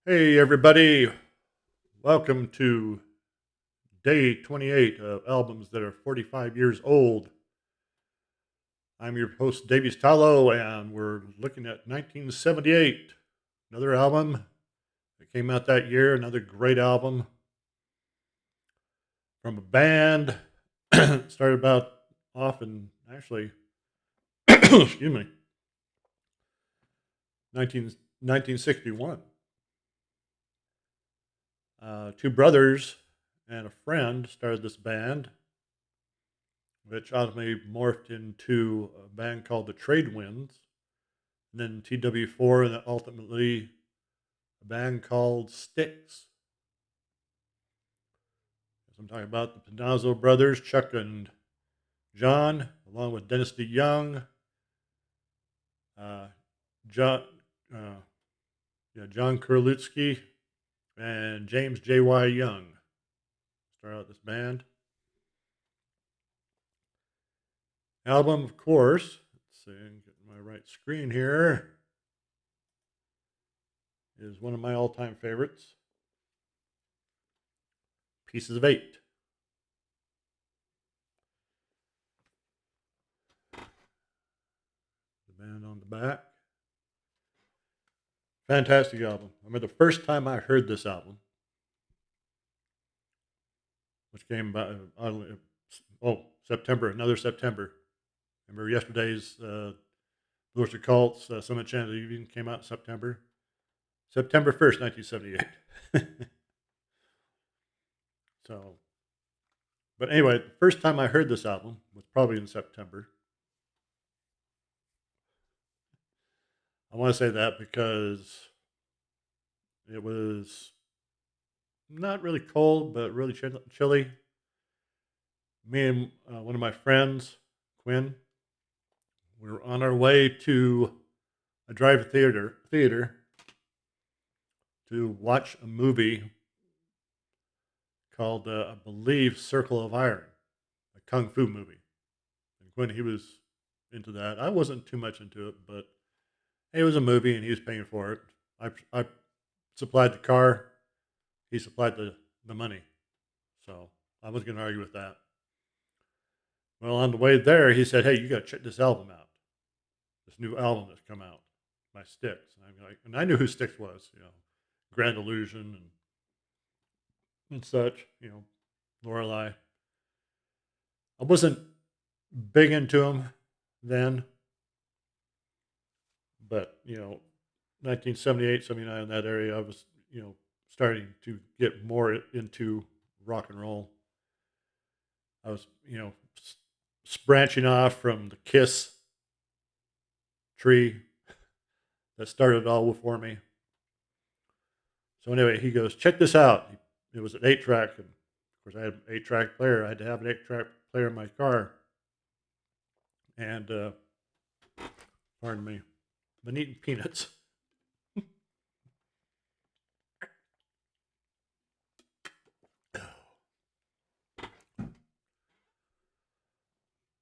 Hey, everybody. Welcome to day 28 of albums that are 45 years old. I'm your host, Davies Tallow, and we're looking at 1978, another album that came out that year, another great album from a band. Started about off in actually, excuse me, 1961. Two brothers and a friend started this band, which ultimately morphed into a band called the Trade Winds, and then TW4, and then ultimately a band called Styx. So I'm talking about the Pinazzo brothers, Chuck and John, along with Dennis DeYoung, uh, John, uh, John Kurlutsky, and James J.Y. Young. Start out this band. Album, of course. Let's see, get my right screen here. Is one of my all-time favorites. Pieces of Eight. The band on the back. Fantastic album. I remember the first time I heard this album, which came by, September, another September. Remember yesterday's Lords of Cults, Summit Channel Evening came out in September. September 1st, 1978. So, but anyway, the first time I heard this album was probably in September. I want to say that because it was not really cold, but really chilly. Me and one of my friends, Quinn, we were on our way to a theater to watch a movie called, I believe, Circle of Iron, a kung fu movie. And Quinn, he was into that. I wasn't too much into it, but it was a movie and he was paying for it. I supplied the car, he supplied the money. So I wasn't going to argue with that. Well, on the way there, he said, "Hey, you got to check this album out. This new album that's come out by Styx." And I'm like, and I knew who Styx was, Grand Illusion and such, Lorelei. I wasn't big into him then, but 1978, 79, in that area, I was starting to get more into rock and roll. I was branching off from the Kiss tree that started it all for me. So anyway, he goes, "Check this out." It was an 8-track, and of course I had an 8-track player. I had to have an 8-track player in my car. And pardon me, I've been eating peanuts.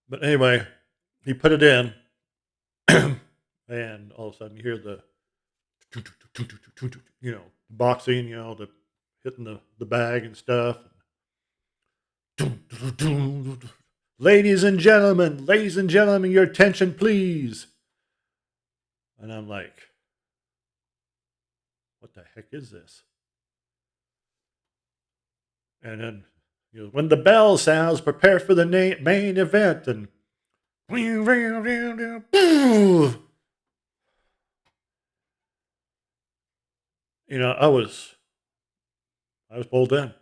But anyway, he put it in, and all of a sudden you hear the, boxing, the hitting the bag and stuff. Ladies and gentlemen, your attention, please. And I'm like, what the heck is this? And then, when the bell sounds, prepare for the main event. And I was pulled in.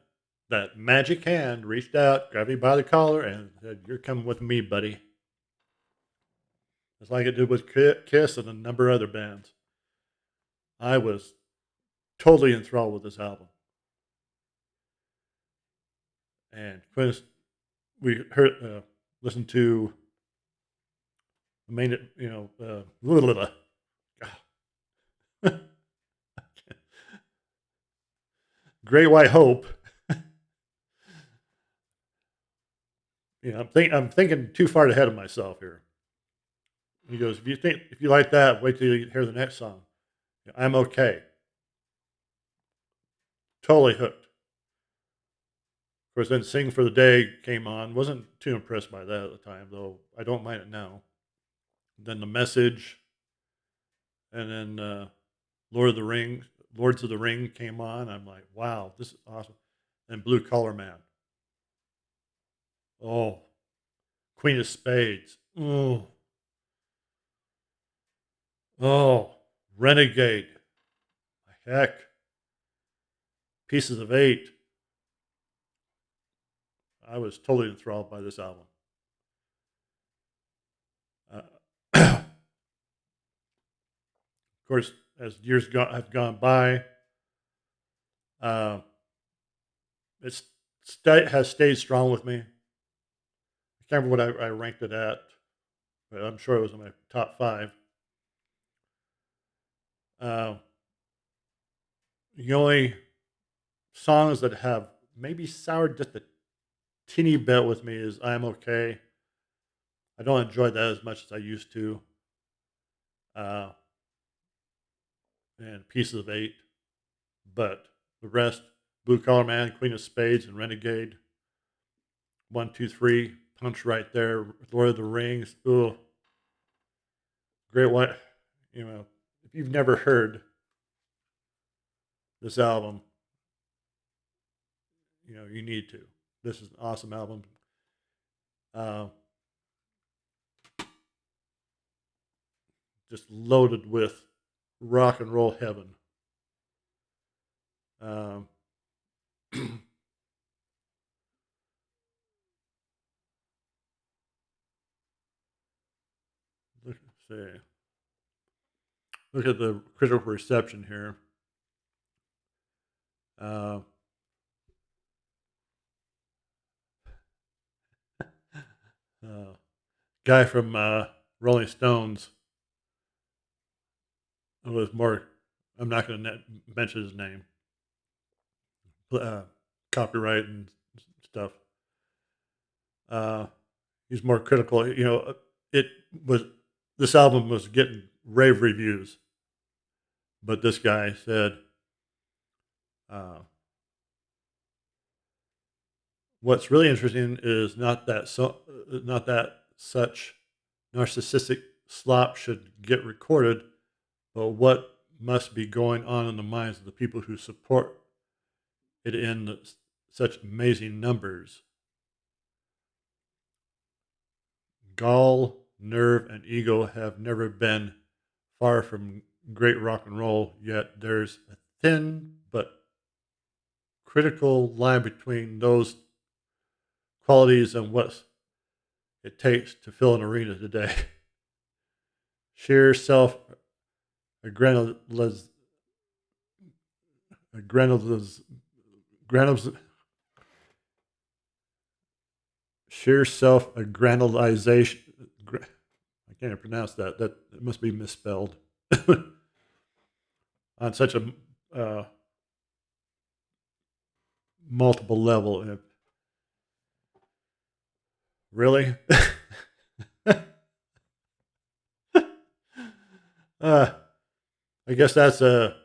That magic hand reached out, grabbed me by the collar, and said, "You're coming with me, buddy." It's like it did with Kiss and a number of other bands. I was totally enthralled with this album. And Quinn, we listened to the main, Great White Hope. I'm thinking too far ahead of myself here. He goes, if you like that, wait till you hear the next song. I'm okay. totally hooked. Of course, then Sing for the Day came on. Wasn't too impressed by that at the time, though. I don't mind it now. Then The Message, and then Lords of the Ring came on. I'm like, wow, this is awesome. And Blue Collar Man. Oh, Queen of Spades. Oh, oh, Renegade. Heck, Pieces of Eight. I was totally enthralled by this album. Uh, of course, as have gone by, uh, has stayed strong with me. I can't remember what I ranked it at, but I'm sure it was in my top five. Uh, the only songs that have maybe soured just a teeny bit with me is "I'm Okay." I don't enjoy that as much as I used to. Uh, and "Pieces of Eight," but the rest, "Blue Collar Man," "Queen of Spades," and "Renegade." 1, 2, 3, punch right there. Lord of the Rings. Ooh, great one. If you've never heard this album, you need to. This is an awesome album. Uh, just loaded with rock and roll heaven. Um, let's see. Look at the critical reception here. Uh, guy from Rolling Stones was more. I'm not going to mention his name. Uh, Copyright and stuff. Uh, he's more critical. It was this album was getting rave reviews, but this guy said, uh, "What's really interesting is not that such narcissistic slop should get recorded, but what must be going on in the minds of the people who support it in such amazing numbers. Gall, nerve, and ego have never been far from great rock and roll, yet there's a thin but critical line between those qualities and what it takes to fill an arena today. Sheer self aggrandization, sheer self aggrandization. I can't even pronounce that. That it must be misspelled on such a multiple level. Really? uh, I guess that's a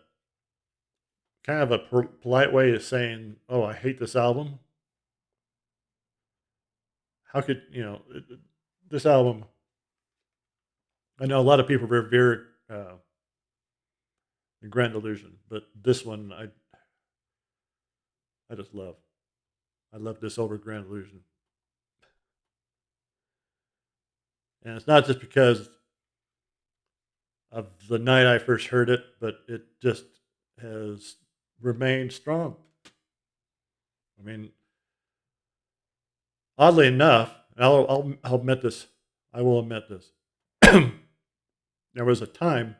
kind of a polite way of saying, "Oh, I hate this album." How could this album? I know a lot of people revere the Grand Illusion, but this one I just love. I love this over Grand Illusion, and it's not just because of the night I first heard it, but it just has remained strong. I mean, oddly enough, I'll admit this. I will admit this. There was a time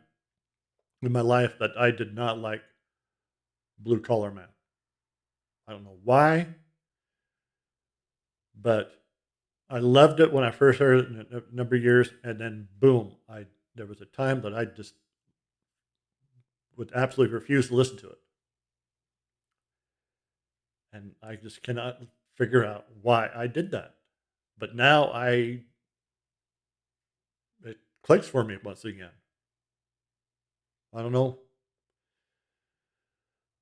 in my life that I did not like Blue Collar Man. I don't know why, but I loved it when I first heard it in a number of years, and then boom, I there was a time that I just would absolutely refuse to listen to it, and I just cannot figure out why I did that. But now it clicks for me once again. I don't know,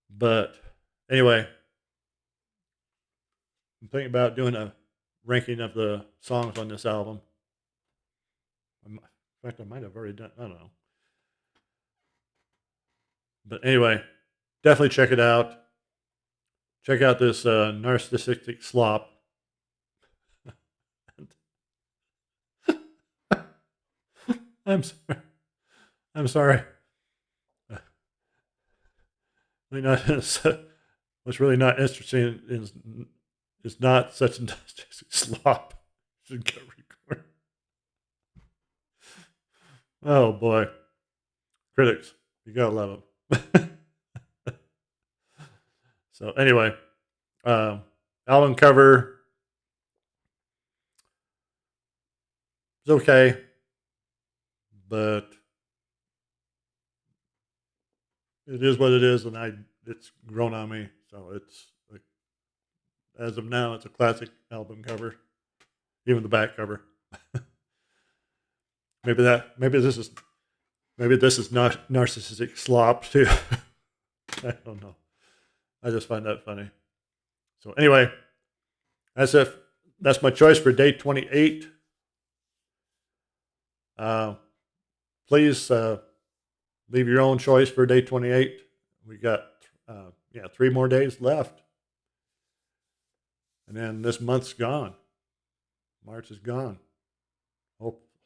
but Anyway, I'm thinking about doing a ranking of the songs on this album. In fact, I might have already done. I don't know. But anyway, definitely check it out. Check out this narcissistic slop. I'm sorry. I'm sorry. Really not, what's really not interesting is not such a narcissistic slop. Should get recorded. Oh boy, critics, you gotta love them. So anyway, album cover is okay, but it is what it is, and it's grown on me. So it's like, as of now, it's a classic album cover, even the back cover. Maybe this is not narcissistic slop too. I don't know. I just find that funny. So anyway, that's my choice for day 28. Uh, please leave your own choice for day 28. We got 3 more days left, and then this month's gone. March is gone.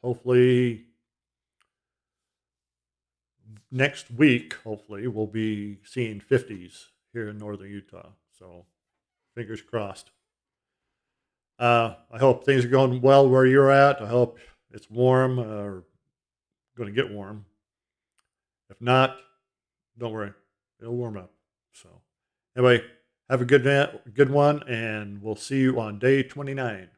Hopefully next week, hopefully we'll be seeing 50s here in northern Utah. So fingers crossed. I hope things are going well where you're at. I hope it's warm or going to get warm. If not, don't worry, it'll warm up. So anyway, have a good one, and we'll see you on day 29.